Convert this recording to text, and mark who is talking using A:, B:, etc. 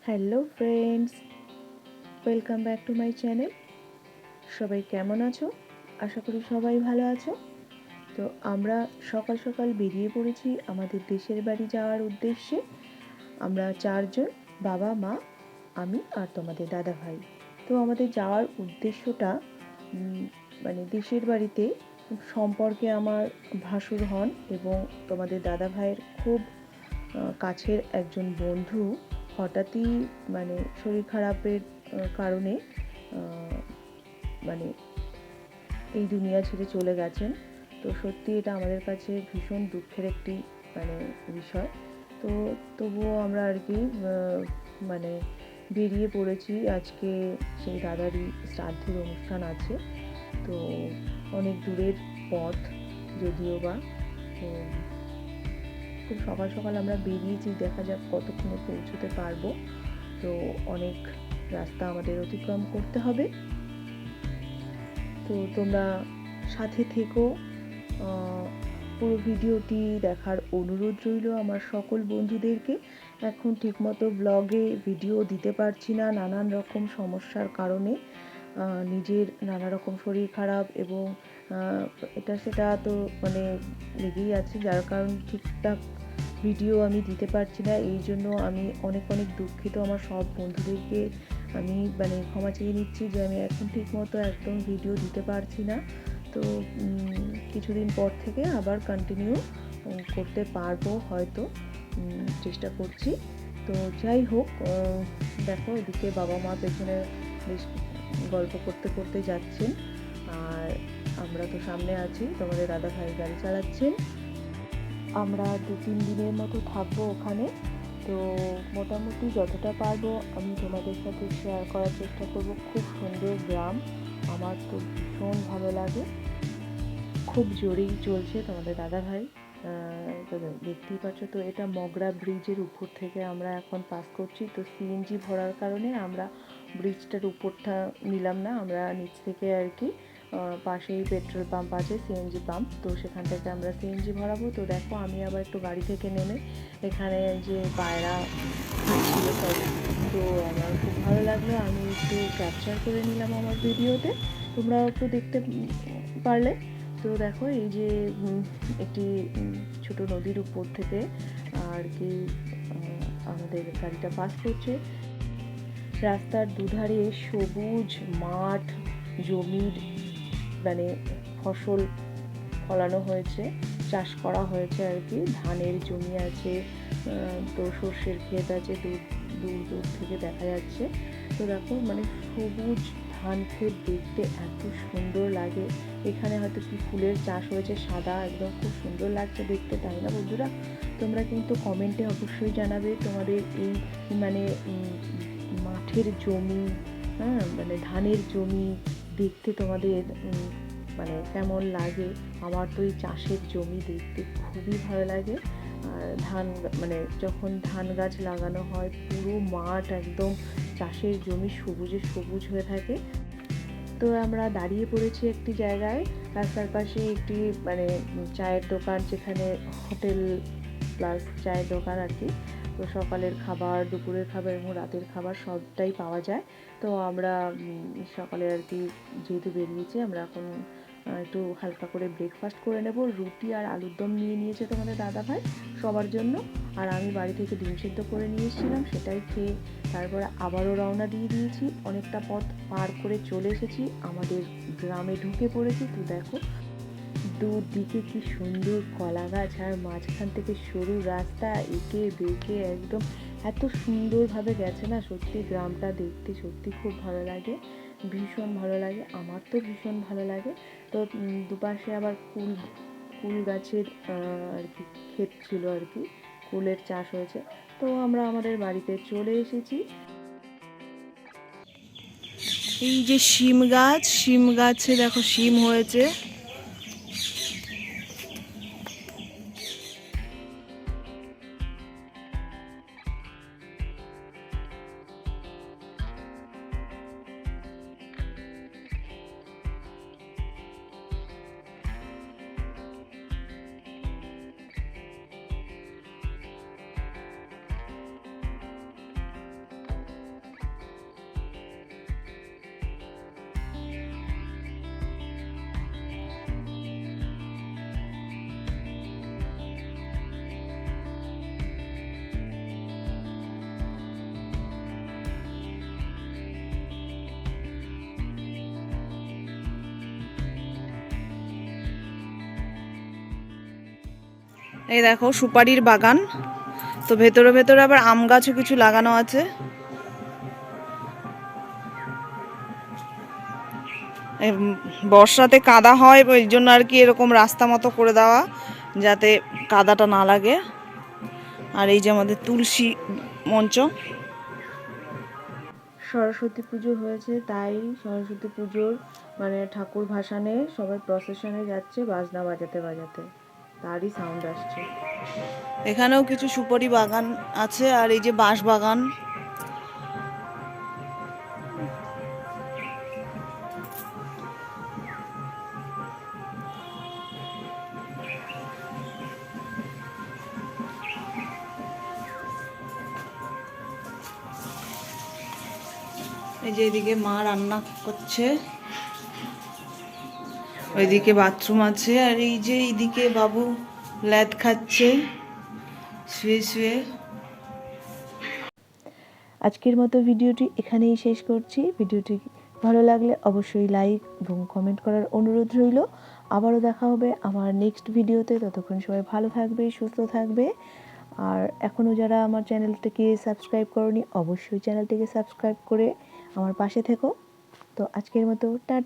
A: Hello friends, welcome back to my channel. সবাই কেমন আছো? আশা করি সবাই ভালো আছো। তো আমরা সকাল সকাল বেরিয়ে পড়েছি আমাদের দেশের বাড়ি যাওয়ার উদ্দেশ্যে। আমরা চারজন, বাবা, মা, আমি আর তোমাদের দাদা ভাই। তো আমাদের যাওয়ার উদ্দেশ্যটা দেশের বাড়িতে সম্পর্কে আমার ভাসুর হন এবং তোমাদের দাদা ভাইয়ের খুব কাছের একজন বন্ধু হঠাৎই শরীর খারাপের কারণে এই দুনিয়া ছেড়ে চলে গেছেন। তো সত্যি এটা আমাদের কাছে ভীষণ দুঃখের একটি বিষয়। তো তবুও আমরা আর কি বেরিয়ে পড়েছি। আজকে সেই দাদারই শ্রাদ্ধের অনুষ্ঠান আছে। তো অনেক দূরের পথ যদিও বা, তো খুব সকাল সকাল আমরা বেরিয়েছি, দেখা যাক কতক্ষণে পৌঁছতে পারবো। তো অনেক রাস্তা আমাদের অতিক্রম করতে হবে। তো তোমরা সাথে থেকো, পুরো ভিডিওটি দেখার অনুরোধ রইল আমার সকল বন্ধুদেরকে। এখন ঠিকমতো ব্লগে ভিডিও দিতে পারছি না, নানান রকম সমস্যার কারণে। নিজের নানা রকম শরীর খারাপ এবং এটা সেটা তো লেগেই আছে, যার কারণ ঠিকঠাক ভিডিও আমি দিতে পারছি না। এই জন্য আমি অনেক অনেক দুঃখিত। আমার সব বন্ধুদেরকে আমি ক্ষমা চেয়ে নিচ্ছি যে আমি এখন ঠিকমতো একদম ভিডিও দিতে পারছি না। তো কিছুদিন পর থেকে আবার কন্টিনিউ করতে পারবো হয়তো, চেষ্টা করছি। তো যাই হোক, দেখো এদিকে বাবা মা পেছনে বেশ গল্প করতে করতে যাচ্ছেন, আর আমরা তো সামনে আছি। তোমাদের দাদা ভাই গাড়ি চালাচ্ছেন। আমরা 2-3 দিনের মতো থাকবো ওখানে। তো মোটামুটি যতটা পারবো আমি তোমাদের সাথে শেয়ার করার চেষ্টা করব। খুব সুন্দর গ্রাম, আমার তো ভীষণ ভালো লাগে। খুব জোরেই চলছে তোমাদের দাদা ভাই, দেখতেই পাচ্ছ। তো এটা মগরা ব্রিজের উপর থেকে আমরা এখন পাস করছি। তো সিএনজি ভরার কারণে আমরা ব্রিজটার উপরটা নিলাম না, আমরা নিচ থেকে আর কি, পাশেই পেট্রোল পাম্প আছে, সিএনজি পাম্প, তো সেখান থেকে আমরা সিএনজি ভরাবো। তো দেখো আমি আবার একটু গাড়ি থেকে নেমে এখানে যে পায়রা ছিল সব, তো আমার খুব ভালো লাগলো, আমি একটু ক্যাপচার করে নিলাম আমার ভিডিওতে, তোমরাও একটু দেখতে পারলে। তো দেখো এই যে একটি ছোট নদীর উপর থেকে আর কি আমাদের গাড়িটা পাস করছে। রাস্তার দুধারে সবুজ মাঠ, জমির ফসল ফলানো হয়েছে, চাষ করা হয়েছে আর কি। ধানের জমি আছে, তো সর্ষের ক্ষেত আছে, দূর দূর দূর থেকে দেখা যাচ্ছে। তো দেখো সবুজ ধান ক্ষেত দেখতে এত সুন্দর লাগে। এখানে হয়তো কি ফুলের চাষ হয়েছে, সাদা একদম, খুব সুন্দর লাগছে দেখতে, তাই না বন্ধুরা? তোমরা কিন্তু কমেন্টে অবশ্যই জানাবে তোমাদের এই মাঠের জমি, ধানের জমি দেখতে তোমাদের কেমন লাগে। আমার তো এই চাষের জমি দেখতে খুবই ভালো লাগে। আর ধান যখন ধান গাছ লাগানো হয়, পুরো মাঠ একদম চাষের জমি সবুজে সবুজ হয়ে থাকে। তো আমরা দাঁড়িয়ে পড়েছি একটি জায়গায়, রাস্তার পাশে একটি চায়ের দোকান, যেখানে হোটেল প্লাস চায়ের দোকান আর কি। তো সকালের খাবার, দুপুরের খাবার এবং রাতের খাবার সবটাই পাওয়া যায়। তো আমরা সকালে আর কি যেহেতু বেরিয়েছি, আমরা এখন একটু হালকা করে ব্রেকফাস্ট করে নেব। রুটি আর আলুর দম নিয়ে নিয়েছে তোমাদের দাদা ভাই সবার জন্য, আর আমি বাড়ি থেকে ডিম সিদ্ধ করে নিয়ে এসেছিলাম, সেটাই খেয়ে তারপরে আবারও রওনা দিয়ে দিয়েছি। অনেকটা পথ পার করে চলে এসেছি, আমাদের গ্রামে ঢুকে পড়েছি। তো দেখো দুদিকে কি সুন্দর কলা গাছ, আর মাঝখান থেকে সরু রাস্তা, এঁকে বেঁকে একদম এত সুন্দরভাবে গেছে না। সত্যি গ্রামটা দেখতে সত্যি খুব ভালো লাগে, ভীষণ ভালো লাগে, আমার তো ভীষণ ভালো লাগে। তো দুপাশে আবার কুল গাছের আর কি ক্ষেত ছিল আর কি, কুলের চাষ হয়েছে। তো আমরা আমাদের বাড়িতে চলে এসেছি। এই যে শিম গাছে দেখো শিম হয়েছে।
B: এই দেখো সুপারির বাগান, তো ভেতরে ভেতরে আবার আম গাছও কিছু লাগানো আছে। বর্ষাতে কাদা হয়, ওই জন্য আর কি এরকম রাস্তা মতো করে দেওয়া, যাতে কাদাটা না লাগে। আর এই যে আমাদের তুলসী মঞ্চ।
A: সরস্বতী পুজো হয়েছে, তাই সরস্বতী পুজোর মানে ঠাকুর ভাসানে সবাই প্রসেশনে যাচ্ছে বাজনা বাজাতে বাজাতে, তারই সাউন্ড আসছে।
B: এখানেও কিছু সুপারি বাগান আছে, আর এই যে বাঁশ বাগান। এই যে এদিকে মা রান্না করছে, ওইদিকে বাথরুম আছে, আর এই যে এইদিকে বাবু ল্যাদ খাচ্ছে শুয়ে শুয়ে।
A: আজকের মতো ভিডিওটি এখানেই শেষ করছি। ভিডিওটি ভালো লাগলে অবশ্যই লাইক এবং কমেন্ট করার অনুরোধ রইল। আবারও দেখা হবে আমার নেক্সট ভিডিওতে। ততক্ষণ সবাই ভালো থাকবে, সুস্থ থাকবে। আর এখনও যারা আমার চ্যানেলটিকে সাবস্ক্রাইব করনি, অবশ্যই চ্যানেলটিকে সাবস্ক্রাইব করে আমার পাশে থেকো। তো আজকের মতো টাটা।